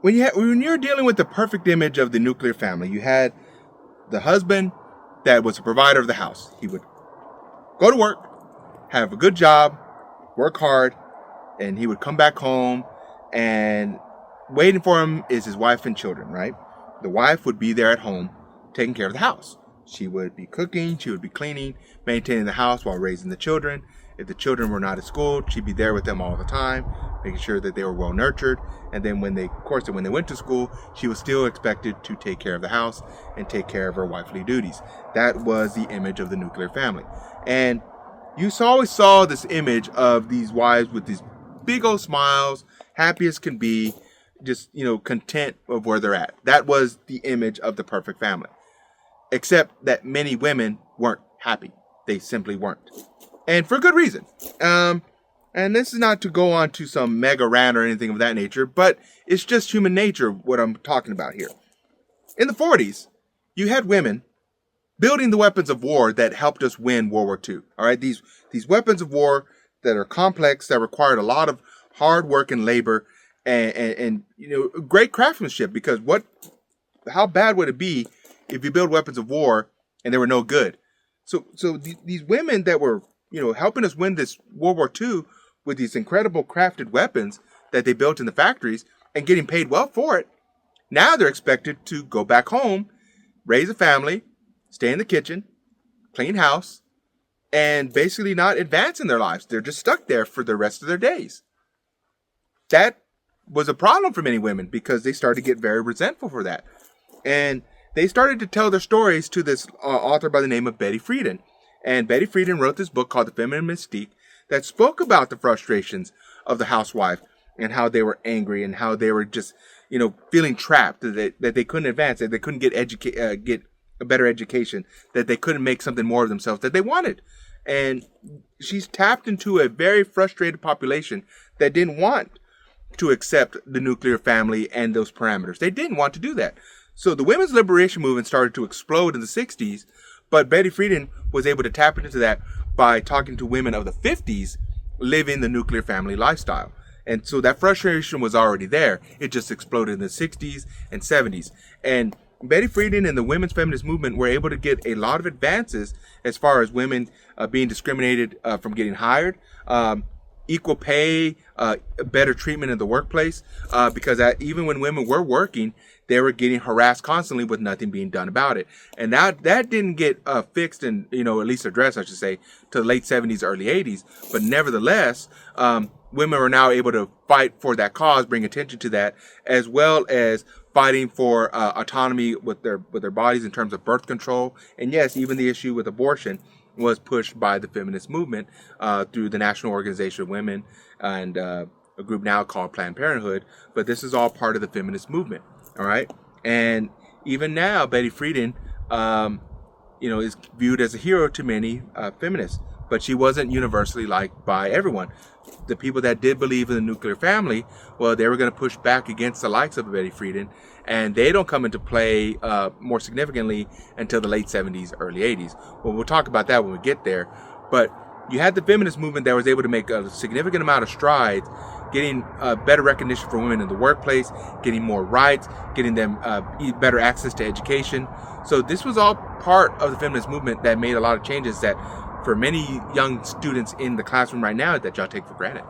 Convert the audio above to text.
when you're dealing with the perfect image of the nuclear family, you had the husband that was the provider of the house. He would go to work, have a good job, work hard, and he would come back home, and waiting for him is his wife and children, right? The wife would be there at home taking care of the house. She would be cooking, she would be cleaning, maintaining the house while raising the children. If the children were not at school, she'd be there with them all the time, making sure that they were well nurtured. And then when they went to school, she was still expected to take care of the house and take care of her wifely duties. That was the image of the nuclear family. And you always saw this image of these wives with these big old smiles, happy as can be, just, content of where they're at. That was the image of the perfect family. Except that many women weren't happy. They simply weren't. And for good reason. And this is not to go on to some mega rant or anything of that nature, but it's just human nature what I'm talking about here. In the 40s, you had women building the weapons of war that helped us win World War II. All right, these weapons of war that are complex, that required a lot of hard work and labor and great craftsmanship, because how bad would it be if you build weapons of war and they were no good? So these women that were helping us win this World War II with these incredible crafted weapons that they built in the factories and getting paid well for it, now they're expected to go back home, raise a family, stay in the kitchen, clean house, and basically not advance in their lives. They're just stuck there for the rest of their days. That was a problem for many women because they started to get very resentful for that. And they started to tell their stories to this author by the name of Betty Friedan. And Betty Friedan wrote this book called The Feminine Mystique that spoke about the frustrations of the housewife and how they were angry and how they were just, feeling trapped, that they couldn't advance, that they couldn't get a better education, that they couldn't make something more of themselves that they wanted. And she's tapped into a very frustrated population that didn't want to accept the nuclear family and those parameters. They didn't want to do that. So the women's liberation movement started to explode in the 60s, but Betty Friedan was able to tap into that by talking to women of the 50s living the nuclear family lifestyle. And so that frustration was already there. It just exploded in the 60s and 70s. And Betty Friedan and the women's feminist movement were able to get a lot of advances as far as women being discriminated from getting hired, equal pay, better treatment in the workplace, because even when women were working, they were getting harassed constantly with nothing being done about it. And that didn't get fixed and, at least addressed, I should say, to the late 70s, early 80s. But nevertheless, women were now able to fight for that cause, bring attention to that, as well as fighting for autonomy with their bodies in terms of birth control. And yes, even the issue with abortion was pushed by the feminist movement through the National Organization of Women and a group now called Planned Parenthood. But this is all part of the feminist movement. All right. And even now, Betty Friedan, is viewed as a hero to many feminists, but she wasn't universally liked by everyone. The people that did believe in the nuclear family, well, they were going to push back against the likes of Betty Friedan, and they don't come into play more significantly until the late 70s, early 80s. Well, we'll talk about that when we get there. But you had the feminist movement that was able to make a significant amount of strides, getting better recognition for women in the workplace, getting more rights, getting them better access to education. So this was all part of the feminist movement that made a lot of changes that for many young students in the classroom right now that y'all take for granted.